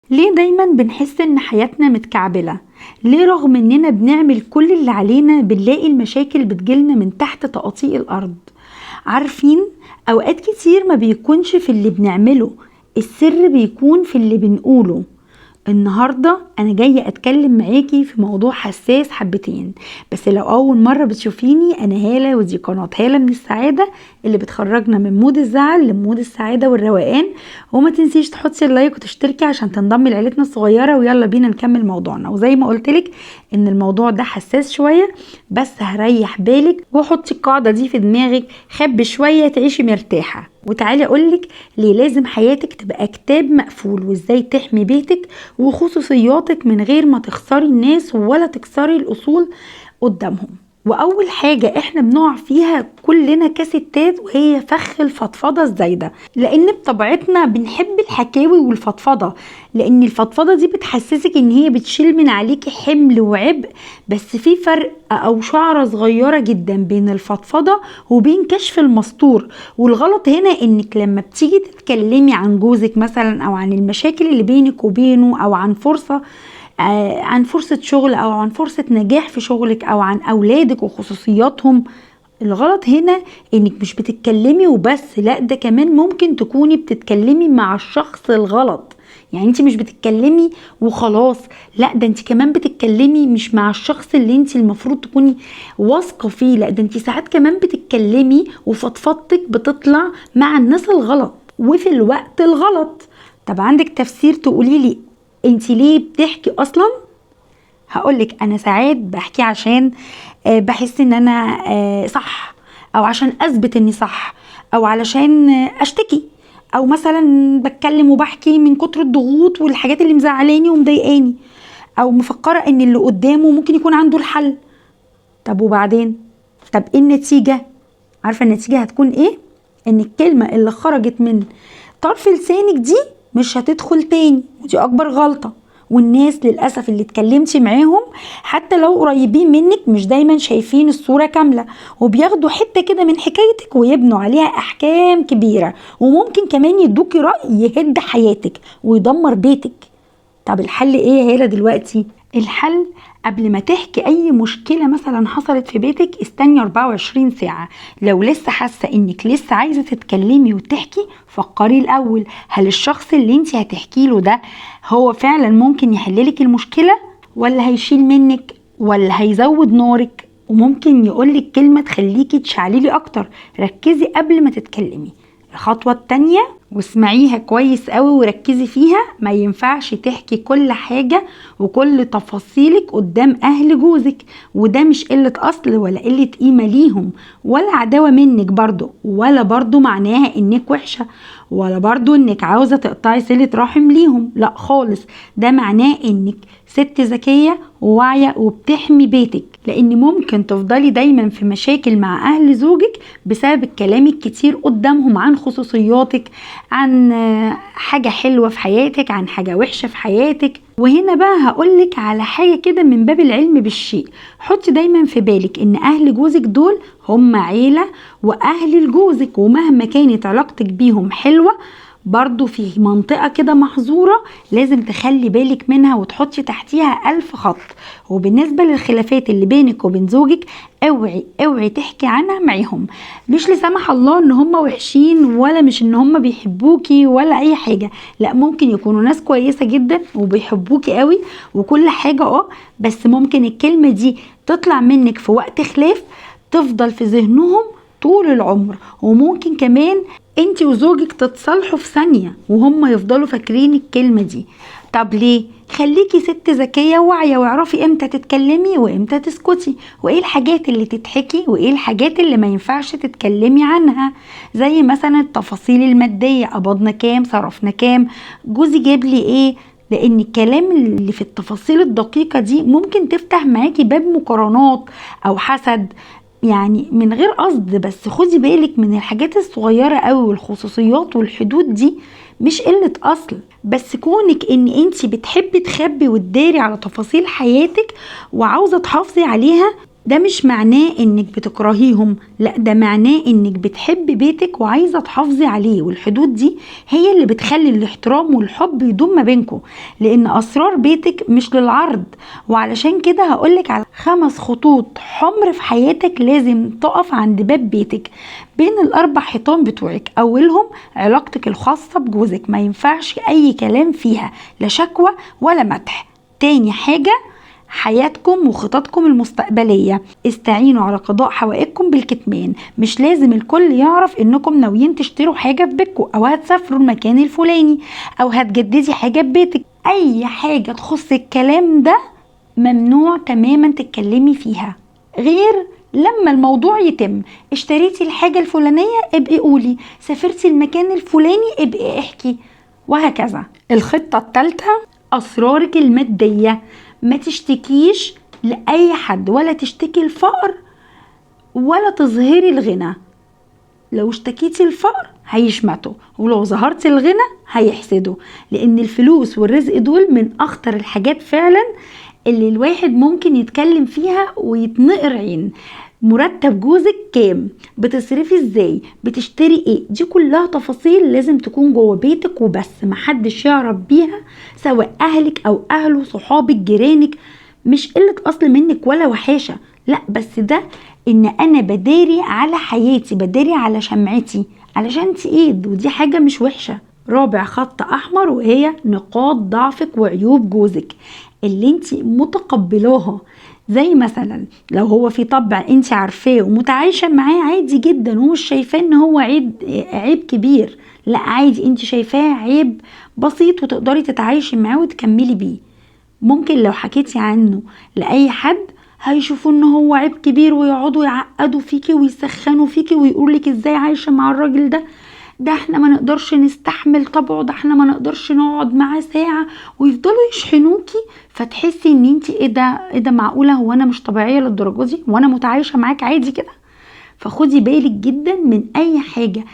ليه دايما بنحس ان حياتنا متكعبلة؟ ليه رغم اننا بنعمل كل اللي علينا بنلاقي المشاكل بتجيلنا من تحت تقاطيع الارض؟ عارفين، اوقات كتير ما بيكونش في اللي بنعمله، السر بيكون في اللي بنقوله. النهاردة أنا جاية أتكلم معاكي في موضوع حساس حبتين، بس لو أول مرة بتشوفيني أنا هالة، ودي قناة هالة من السعادة اللي بتخرجنا من مود الزعل لمود السعادة والروقان. وما تنسيش تحطي اللايك وتشتركي عشان تنضمي لعيلتنا الصغيرة، ويلا بينا نكمل موضوعنا. وزي ما قلتلك إن الموضوع ده حساس شوية، بس هريح بالك وحطي القاعدة دي في دماغك، خبي شوية تعيشي مرتاحة. وتعالي أقولك ليه لازم حياتك تبقى كتاب مقفول، وإزاي تحمي بيتك وخصوصياتك من غير ما تخسري الناس ولا تكسري الأصول قدامهم. وأول حاجة احنا بنقع فيها كلنا كستات وهي فخ الفضفضة الزايدة، لأن بطبيعتنا بنحب الحكاوي والفضفضة، لأن الفضفضة دي بتحسسك إن هي بتشيل من عليكي حمل وعبء. بس في فرق أو شعرة صغيرة جدا بين الفضفضة وبين كشف المستور. والغلط هنا إنك لما بتيجي تتكلمي عن جوزك مثلا، أو عن المشاكل اللي بينك وبينه، أو عن عن فرصة شغل، أو عن فرصة نجاح في شغلك، أو عن أولادك وخصوصياتهم، الغلط هنا انك مش بتتكلمي وبس، لا ده كمان ممكن تكوني بتتكلمي مع الشخص الغلط. يعني انت مش بتتكلمي وخلاص، لا ده انت كمان بتتكلمي مش مع الشخص اللي انت المفروض تكوني واثقة فيه، لا ده انت ساعات كمان بتتكلمي وفضفضتك بتطلع مع الناس الغلط وفي الوقت الغلط. طب عندك تفسير تقوليلي انت ليه بتحكي اصلا؟ هقولك انا ساعات بحكي عشان بحس ان انا صح، او عشان اثبت اني صح، او علشان اشتكي، او مثلا بتكلم وبحكي من كتر الضغوط والحاجات اللي مزعلاني ومضايقاني، او مفكرة ان اللي قدامه ممكن يكون عنده الحل. طب وبعدين؟ طب ايه النتيجة؟ عارفة النتيجة هتكون ايه؟ ان الكلمة اللي خرجت من طرف لسانك دي مش هتدخل تاني، ودي اكبر غلطة. والناس للأسف اللي اتكلمتي معاهم حتى لو قريبين منك مش دايما شايفين الصورة كاملة، وبياخدوا حتة كده من حكايتك ويبنوا عليها أحكام كبيرة، وممكن كمان يدوكي رأي يهد حياتك ويدمر بيتك. طب الحل ايه يا هالة دلوقتي؟ الحل قبل ما تحكي اي مشكلة مثلا حصلت في بيتك استني 24 ساعة. لو لسه حاسة انك لسه عايزة تتكلمي وتحكي، فكري الاول، هل الشخص اللي انت هتحكي له ده هو فعلا ممكن يحللك المشكلة، ولا هيشيل منك، ولا هيزود نارك، وممكن يقولك كلمة تخليكي تشعللي اكتر. ركزي قبل ما تتكلمي. الخطوة التانية واسمعيها كويس قوي وركزي فيها، ما ينفعش تحكي كل حاجة وكل تفاصيلك قدام اهل جوزك، وده مش قلة اصل ولا قلة قيمة ليهم، ولا عداوة منك برضو، ولا برضو معناها انك وحشة، ولا برضو انك عاوزة تقطعي صلة رحم ليهم، لا خالص. ده معناه انك ست ذكية وواعية وبتحمي بيتك، لان ممكن تفضلي دايما في مشاكل مع اهل زوجك بسبب الكلام الكتير قدامهم عن خصوصياتك، عن حاجة حلوة في حياتك، عن حاجة وحشة في حياتك. وهنا بقى هقولك على حاجة كده من باب العلم بالشيء. حطي دايما في بالك ان اهل جوزك دول هم عيلة واهل جوزك، ومهما كانت علاقتك بيهم حلوة برضو في منطقة كده محظورة لازم تخلي بالك منها وتحطي تحتيها 1000 خط. وبالنسبة للخلافات اللي بينك وبين زوجك، اوعي اوعي تحكي عنها معاهم، مش لسمح الله ان هم وحشين، ولا مش ان هم بيحبوكي ولا اي حاجة، لا ممكن يكونوا ناس كويسة جدا وبيحبوكي قوي وكل حاجة، بس ممكن الكلمة دي تطلع منك في وقت خلاف تفضل في ذهنهم طول العمر. وممكن كمان انت وزوجك تتصالحوا في ثانية وهم يفضلوا فاكرين الكلمة دي. طب ليه؟ خليكي ست ذكية واعية واعرفي امتى تتكلمي وامتى تسكتي، وايه الحاجات اللي تتحكي وايه الحاجات اللي ما ينفعش تتكلمي عنها، زي مثلا التفاصيل المادية، قبضنا كام، صرفنا كام، جوزي جاب لي ايه، لان الكلام اللي في التفاصيل الدقيقة دي ممكن تفتح معاكي باب مقارنات او حسد، يعني من غير قصد. بس خدي بالك من الحاجات الصغيرة قوي، والخصوصيات والحدود دي مش قلة اصل، بس كونك ان انتي بتحبي تخبي وتداري على تفاصيل حياتك وعاوزة تحافظي عليها، ده مش معناه انك بتكرهيهم، لا ده معناه انك بتحب بيتك وعايزة تحافظي عليه، والحدود دي هي اللي بتخلي الاحترام والحب يدوم ما بينكم، لان اسرار بيتك مش للعرض. وعلشان كده هقولك على 5 خطوط حمر في حياتك لازم تقف عند باب بيتك بين ال4 حيطان بتوعك. اولهم علاقتك الخاصة بجوزك، ما ينفعش اي كلام فيها، لا شكوى ولا مدح. تاني حاجة حياتكم وخططكم المستقبلية، استعينوا على قضاء حوائجكم بالكتمان، مش لازم الكل يعرف انكم ناويين تشتروا حاجة في بيتكم او هتسافروا المكان الفلاني او هتجددي حاجة في بيتك. اي حاجة تخص الكلام ده ممنوع تماما تتكلمي فيها، غير لما الموضوع يتم. اشتريتي الحاجة الفلانية ابقي قولي، سافرتي المكان الفلاني ابقي احكي، وهكذا. الخطة الثالثة أسرارك المادية، ما تشتكيش لأي حد، ولا تشتكي الفقر ولا تظهري الغنى. لو اشتكيتي الفقر هيشمتوا، ولو ظهرتي الغنى هيحسدوا، لأن الفلوس والرزق دول من أخطر الحاجات فعلا اللي الواحد ممكن يتكلم فيها ويتنقر عين. مرتب جوزك كام؟ بتصرفي ازاي؟ بتشتري ايه؟ دي كلها تفاصيل لازم تكون جوه بيتك وبس، محدش يعرف بيها، سواء اهلك او اهله، صحابك، جيرانك. مش قلة اصل منك ولا وحاشة، لا، بس ده ان انا بداري على حياتي، بداري على شمعتي علشان تقيد، ودي حاجة مش وحشة. رابع خط احمر وهي نقاط ضعفك وعيوب جوزك اللي انت متقبلاها. زي مثلا لو هو في طبع انت عارفاه ومتعايشة معاه عادي جدا ومش شايفاه ان هو عيب كبير، لا عادي، انت شايفاه عيب بسيط وتقدري تتعايشي معاه وتكملي بيه. ممكن لو حكيتي عنه لأي حد هيشوفوا ان هو عيب كبير ويقعدوا يعقدوا فيكي ويسخنوا فيكي ويقولك ازاي عايشة مع الراجل ده احنا ما نقدرش نستحمل طبعه، ده احنا ما نقدرش نقعد معاه ساعة، ويفضلوا يشحنوكي. فتحسي ان انت ايه ده معقولة، هو انا مش طبيعية للدرجة دي وانا متعايشة معاك عادي كده؟ فخدي بالك جدا من اي حاجة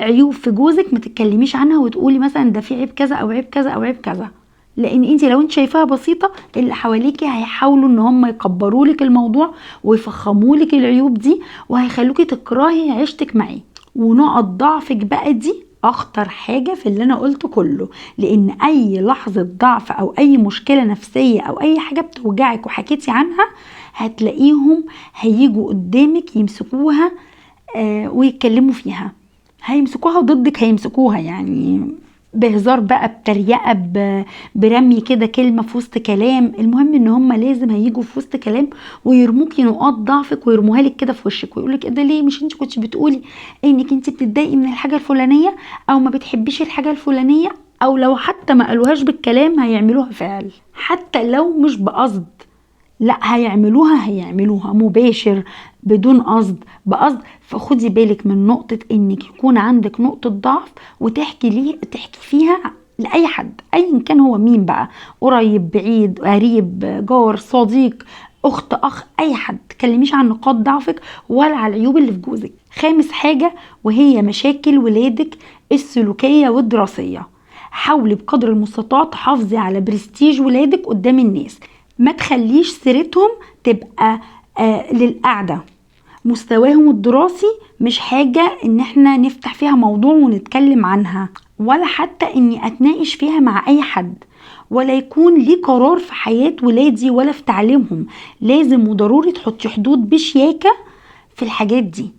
عيوب في جوزك، ما تتكلميش عنها وتقولي مثلا ده في عيب كذا او عيب كذا او عيب كذا، لان انت لو انت شايفاها بسيطة اللي حواليكي هيحاولوا ان هم يكبروا لك الموضوع ويفخموا لك العيوب دي وهيخلوكي تكرهي عيشتك معاه. ونقط ضعفك بقى دي اخطر حاجة في اللي انا قلته كله، لان اي لحظة ضعف او اي مشكلة نفسية او اي حاجة بتوجعك وحكيتي عنها هتلاقيهم هيجوا قدامك يمسكوها ويتكلموا فيها، هيمسكوها ضدك، هيمسكوها يعني بهزار بقى، بتريقة، برمي كده كلمة في وسط كلام. المهم ان هم لازم هيجوا في وسط كلام ويرموكي نقاط ضعفك ويرموها لك كده في وشك ويقولك ايه ده، ليه مش انت كنتش بتقولي انك انت بتتضايقي من الحاجة الفلانية او ما بتحبيش الحاجة الفلانية؟ او لو حتى ما قالوهاش بالكلام هيعملوها فعل، حتى لو مش بقصد، لا هيعملوها مباشر بدون قصد، بقصد. فخدي بالك من نقطة انك يكون عندك نقطة ضعف وتحكي فيها لأي حد ايا كان هو مين بقى، قريب بعيد قريب جار صديق اخت اخ، اي حد. تكلميش عن نقاط ضعفك ولا على العيوب اللي في جوزك. خامس حاجة وهي مشاكل ولادك السلوكية والدراسية، حاولي بقدر المستطاع تحافظي على برستيج ولادك قدام الناس، ما تخليش سيرتهم تبقى للقعدة. مستواهم الدراسي مش حاجة ان احنا نفتح فيها موضوع ونتكلم عنها، ولا حتى اني اتناقش فيها مع اي حد، ولا يكون لي قرار في حياة ولادي ولا في تعليمهم. لازم وضروري تحطي حدود بشياكة في الحاجات دي.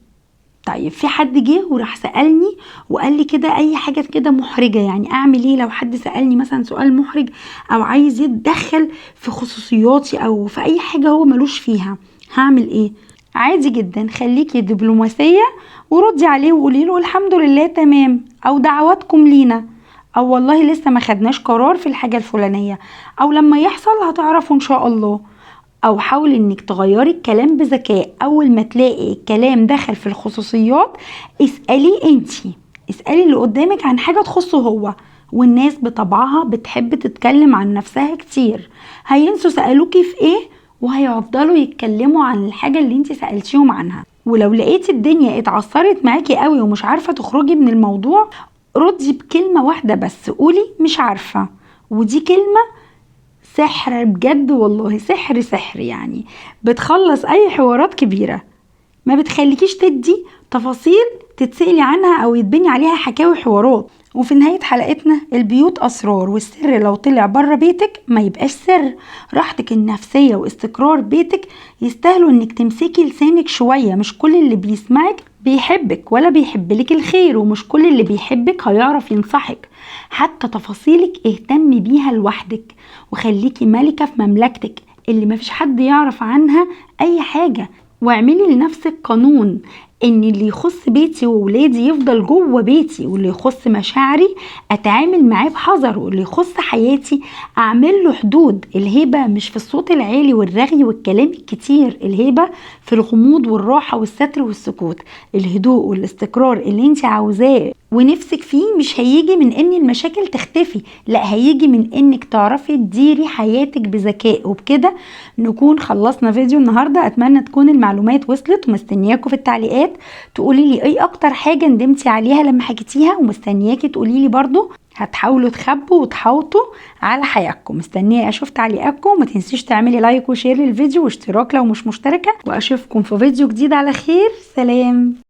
طيب في حد جه وراح سألني وقال لي كده اي حاجة كده محرجة، يعني اعمل ايه لو حد سألني مثلا سؤال محرج او عايز يتدخل في خصوصياتي او في اي حاجة هو ملوش فيها، هعمل ايه؟ عادي جدا، خليكي دبلوماسية وردي عليه وقولي له الحمد لله تمام، او دعواتكم لينا، او والله لسه ما خدناش قرار في الحاجة الفلانية، او لما يحصل هتعرفوا ان شاء الله. او حاول انك تغيري الكلام بذكاء، اول ما تلاقي الكلام دخل في الخصوصيات اسألي اللي قدامك عن حاجة تخصه هو. والناس بطبعها بتحب تتكلم عن نفسها كتير، هينسوا سألوكي في ايه وهيفضلوا يتكلموا عن الحاجة اللي انت سألتيهم عنها. ولو لقيتي الدنيا اتعصرت معاكي قوي ومش عارفة تخرجي من الموضوع، ردي بكلمة واحدة بس، قولي مش عارفة، ودي كلمة سحر بجد والله، سحر يعني. بتخلص اي حوارات كبيرة، ما بتخليكيش تدي تفاصيل تتسألي عنها او يتبني عليها حكاوي حوارات. وفي نهاية حلقتنا، البيوت أسرار، والسر لو طلع بره بيتك ما يبقاش سر. راحتك النفسية واستقرار بيتك يستاهلوا انك تمسكي لسانك شوية. مش كل اللي بيسمعك بيحبك ولا بيحبلك الخير، ومش كل اللي بيحبك هيعرف ينصحك. حتى تفاصيلك اهتمي بيها لوحدك، وخليكي ملكة في مملكتك اللي مفيش حد يعرف عنها اي حاجة. واعملي لنفسك قانون ان اللي يخص بيتي وولادي يفضل جوه بيتي، واللي يخص مشاعري اتعامل معاه بحذر، واللي يخص حياتي اعمل له حدود. الهيبة مش في الصوت العالي والرغي والكلام الكتير، الهيبة في الغموض والراحة والستر والسكوت. الهدوء والاستقرار اللي انت عاوزاه ونفسك فيه مش هيجي من ان المشاكل تختفي، لا، هيجي من انك تعرفي تديري حياتك بذكاء. وبكده نكون خلصنا فيديو النهاردة. اتمنى تكون المعلومات وصلت، ومستنياكم في التعليقات تقولي لي ايه اكتر حاجة ندمتي عليها لما حكيتيها، ومستنياكي تقولي لي برضو هتحاولوا تخبوا وتحوطوا على حياتكم. مستنيه اشوف تعليقاتكم. ما تنسيش تعملي لايك وشير للفيديو واشتراك لو مش مشتركة، واشوفكم في فيديو جديد على خير. سلام.